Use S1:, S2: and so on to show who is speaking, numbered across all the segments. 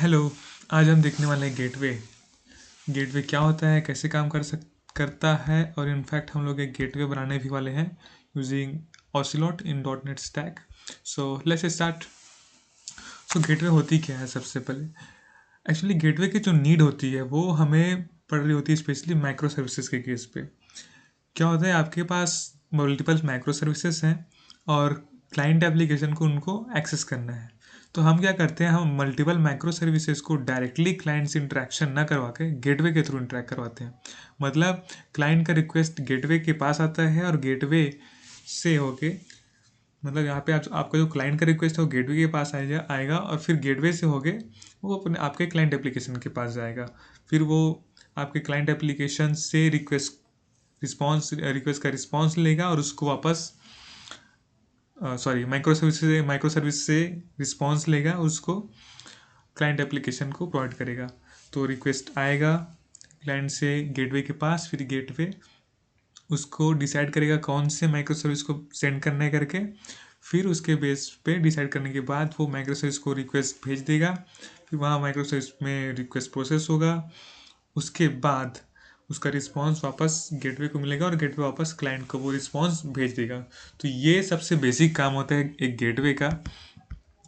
S1: Hello. आज हम देखने वाले हैं गेटवे। गेटवे क्या होता है, कैसे काम करता है, और इनफैक्ट हम लोग एक गेटवे बनाने भी वाले हैं using Ocelot in dot net stack. So let's start. So gateway होती क्या है सबसे पहले। एक्चुअली गेटवे की जो नीड होती है वो हमें पड़ रही होती है स्पेशली माइक्रो सर्विसेज के केस पे। क्या होता है, आपके पास मल्टीपल माइक्रो सर्विसेज हैं और क्लाइंट एप्लीकेशन को उनको एक्सेस करना है। तो हम क्या करते हैं, हम मल्टीपल माइक्रो सर्विसेज को डायरेक्टली क्लाइंट से इंटरेक्शन ना करवा के गेटवे के थ्रू इंटरेक्ट करवाते हैं। मतलब क्लाइंट का रिक्वेस्ट गेटवे के पास आता है और गेटवे से होके, मतलब यहाँ पे आपका जो क्लाइंट का रिक्वेस्ट है वो गेटवे के पास आएगा और फिर गेटवे से होके वो अपने आपके क्लाइंट एप्लीकेशन के पास जाएगा। फिर वो आपके क्लाइंट एप्लीकेशन से रिक्वेस्ट का रिस्पॉन्स लेगा और उसको वापस माइक्रो सर्विस से रिस्पॉन्स लेगा, उसको क्लाइंट एप्लीकेशन को प्रोवाइड करेगा। तो रिक्वेस्ट आएगा क्लाइंट से गेटवे के पास, फिर गेटवे उसको डिसाइड करेगा कौन से माइक्रो सर्विस को सेंड करना है करके। फिर उसके बेस पे डिसाइड करने के बाद वो माइक्रो सर्विस को रिक्वेस्ट भेज देगा। फिर वहाँ माइक्रो सर्विस में रिक्वेस्ट प्रोसेस होगा। उसके बाद उसका रिस्पांस वापस गेटवे को मिलेगा और गेटवे वापस क्लाइंट को वो रिस्पांस भेज देगा। तो ये सबसे बेसिक काम होता है एक गेटवे का।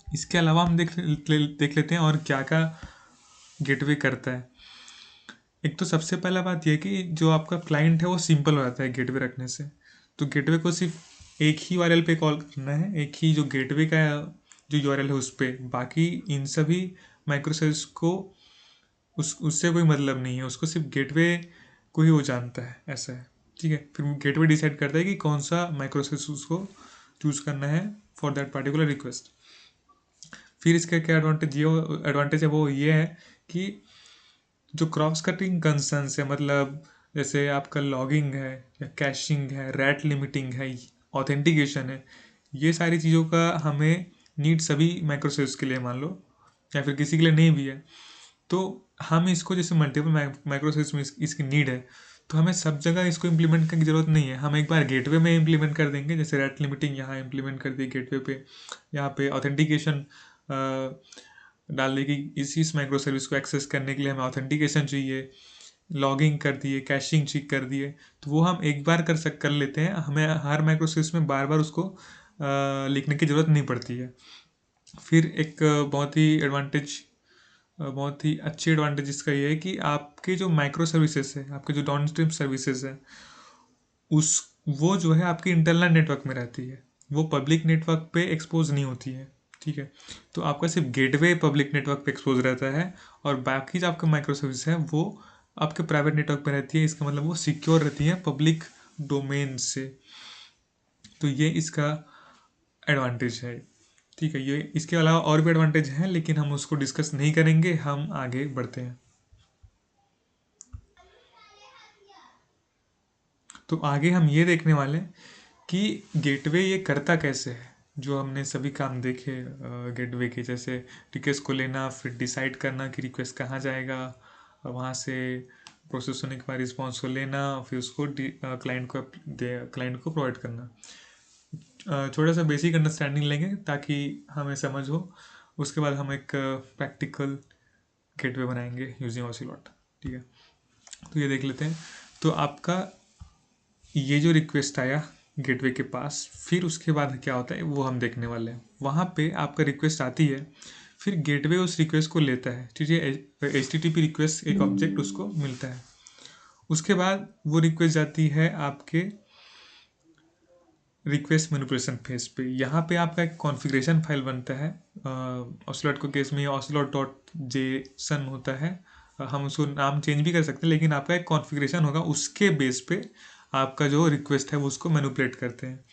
S1: इसके अलावा हम देख लेते हैं और क्या क्या गेटवे करता है। एक तो सबसे पहला बात यह कि जो आपका क्लाइंट है वो सिंपल हो जाता है गेटवे रखने से। तो गेटवे को सिर्फ एक ही यूआरएल पे कॉल करना है, एक ही जो गेटवे का जो यूआरएल है उस पर। बाकी इन सभी माइक्रो सर्विस को उससे कोई मतलब नहीं है, उसको सिर्फ गेटवे को ही वो जानता है, ऐसा है। ठीक है, फिर गेटवे डिसाइड करता है कि कौन सा माइक्रो सर्विस उसको चूज करना है फॉर दैट पार्टिकुलर रिक्वेस्ट। फिर इसका क्या एडवांटेज है वो ये है कि जो क्रॉस कटिंग कंसर्न्स है, मतलब जैसे आपका लॉगिंग है या कैशिंग है, रैट लिमिटिंग है, ऑथेंटिकेशन है, ये सारी चीज़ों का हमें नीड सभी माइक्रो सर्विस के लिए मान लो, या फिर किसी के लिए नहीं भी है, तो हम इसको जैसे मल्टीपल माइक्रो सर्विस में इसकी नीड है, तो हमें सब जगह इसको इम्प्लीमेंट करने की ज़रूरत नहीं है। हम एक बार गेटवे में इम्प्लीमेंट कर देंगे, जैसे रैट लिमिटिंग यहाँ इम्प्लीमेंट कर दी गेटवे पे, यहाँ पे ऑथेंटिकेशन डाल दी कि इस माइक्रो सर्विस को एक्सेस करने के लिए हमें ऑथेंटिकेशन चाहिए, लॉगिंग कर दिए, कैशिंग चेक कर दिए, तो वो हम एक बार कर लेते हैं। हमें हर माइक्रो सर्विस में बार बार उसको लिखने की ज़रूरत नहीं पड़ती है। फिर एक बहुत ही अच्छी एडवांटेज इसका ये है कि आपके जो माइक्रो सर्विसेज है, आपके जो डाउनस्ट्रीम सर्विसेज है, उस वो जो है आपके इंटरनल नेटवर्क में रहती है, वो पब्लिक नेटवर्क पे एक्सपोज नहीं होती है। ठीक है, तो आपका सिर्फ गेटवे पब्लिक नेटवर्क पे एक्सपोज रहता है और बाकी जो आपका माइक्रो सर्विस है वो आपके प्राइवेट नेटवर्क पे रहती है। इसका मतलब वो सिक्योर रहती है पब्लिक डोमेन से। तो ये इसका एडवांटेज है। ठीक है, ये इसके अलावा और भी एडवांटेज हैं लेकिन हम उसको डिस्कस नहीं करेंगे, हम आगे बढ़ते हैं। तो आगे हम ये देखने वाले हैं कि गेटवे ये करता कैसे है। जो हमने सभी काम देखे गेटवे के, जैसे रिक्वेस्ट को लेना, फिर डिसाइड करना कि रिक्वेस्ट कहाँ जाएगा, वहाँ से प्रोसेस होने के बाद रिस्पॉन्स को लेना, फिर उसको क्लाइंट को प्रोवाइड करना। छोटा सा बेसिक अंडरस्टैंडिंग लेंगे ताकि हमें समझ हो। उसके बाद हम एक प्रैक्टिकल गेटवे बनाएंगे यूजिंग ऑसिलॉट। ठीक है, तो ये देख लेते हैं। तो आपका ये जो रिक्वेस्ट आया गेटवे के पास, फिर उसके बाद क्या होता है वो हम देखने वाले हैं। वहाँ पे आपका रिक्वेस्ट आती है, फिर गेटवे उस रिक्वेस्ट को लेता है। ठीक है, HTTP रिक्वेस्ट एक ऑब्जेक्ट उसको मिलता है। उसके बाद वो रिक्वेस्ट जाती है आपके रिक्वेस्ट मैनिपुलेशन फेज पे। यहाँ पे आपका एक कॉन्फ़िगरेशन फाइल बनता है। ऑसलॉट को केस में ऑसलॉट डॉट जेसन होता है। हम उसको नाम चेंज भी कर सकते हैं, लेकिन आपका एक कॉन्फ़िगरेशन होगा, उसके बेस पे आपका जो रिक्वेस्ट है वो उसको मैनिपुलेट करते हैं।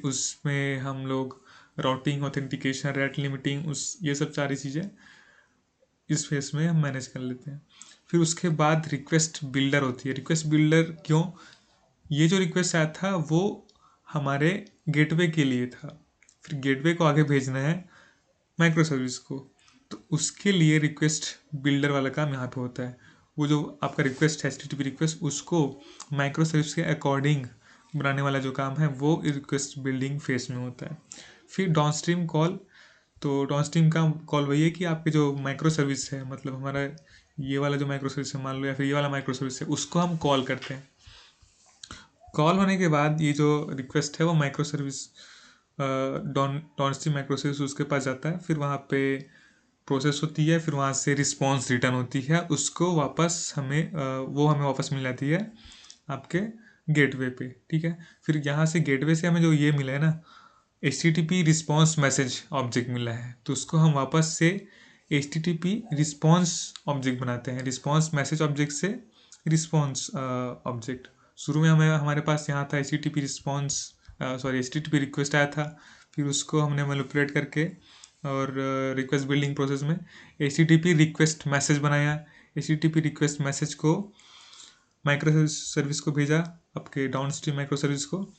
S1: उसमें हम लोग राउटिंग, ऑथेंटिकेशन, रेट लिमिटिंग, उस ये सब सारी चीज़ें इस फेस में हम मैनेज कर लेते हैं। फिर उसके बाद रिक्वेस्ट बिल्डर होती है। रिक्वेस्ट बिल्डर क्यों, ये जो रिक्वेस्ट आया था वो हमारे गेटवे के लिए था, फिर गेटवे को आगे भेजना है माइक्रो सर्विस को, तो उसके लिए रिक्वेस्ट बिल्डर वाला काम यहाँ पे होता है। वो जो आपका रिक्वेस्ट है HTTP रिक्वेस्ट, उसको माइक्रो सर्विस के अकॉर्डिंग बनाने वाला जो काम है वो रिक्वेस्ट बिल्डिंग फेस में होता है। फिर डाउनस्ट्रीम कॉल, तो डाउनस्ट्रीम का कॉल वही है कि आपके जो माइक्रो सर्विस है, मतलब हमारा ये वाला जो माइक्रो सर्विस है मान लो, या फिर ये वाला माइक्रो सर्विस है, उसको हम कॉल करते हैं। कॉल होने के बाद ये जो रिक्वेस्ट है वो micro service downstream micro service उसके पास जाता है, फिर वहाँ पे प्रोसेस होती है, फिर वहाँ से रिस्पॉन्स रिटर्न होती है, उसको वापस हमें वो हमें वापस मिल जाती है आपके गेटवे पे। ठीक है, फिर यहाँ से गेटवे से हमें जो ये मिला है ना, HTTP रिस्पॉन्स मैसेज ऑब्जेक्ट मिला है, तो उसको हम वापस से HTTP रिस्पॉन्स ऑब्जेक्ट बनाते हैं, रिस्पॉन्स मैसेज ऑब्जेक्ट से रिस्पॉन्स ऑब्जेक्ट। शुरू में हमें हमारे पास यहाँ था HTTP response, sorry HTTP request आया था, फिर उसको हमने मैनिपुलेट करके और रिक्वेस्ट बिल्डिंग प्रोसेस में HTTP रिक्वेस्ट मैसेज बनाया। HTTP रिक्वेस्ट मैसेज को माइक्रो सर्विस को भेजा, आपके डाउनस्ट्रीम माइक्रो सर्विस को,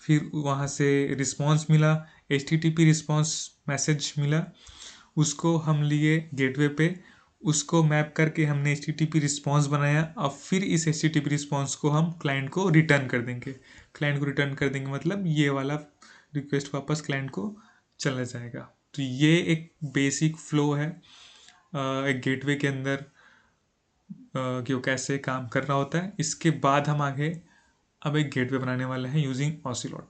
S1: फिर वहाँ से रिस्पॉन्स मिला, HTTP रिस्पॉन्स मैसेज मिला, उसको हम लिए गेटवे पे, उसको मैप करके हमने HTTP रिस्पॉन्स बनाया। अब फिर इस HTTP रिस्पॉन्स को हम क्लाइंट को रिटर्न कर देंगे। क्लाइंट को रिटर्न कर देंगे मतलब ये वाला रिक्वेस्ट वापस क्लाइंट को चला जाएगा। तो ये एक बेसिक फ्लो है एक गेटवे के अंदर कि वो कैसे काम कर रहा होता है। इसके बाद हम आगे अब एक गेटवे बनाने वाले हैं यूजिंग ऑसिलॉट।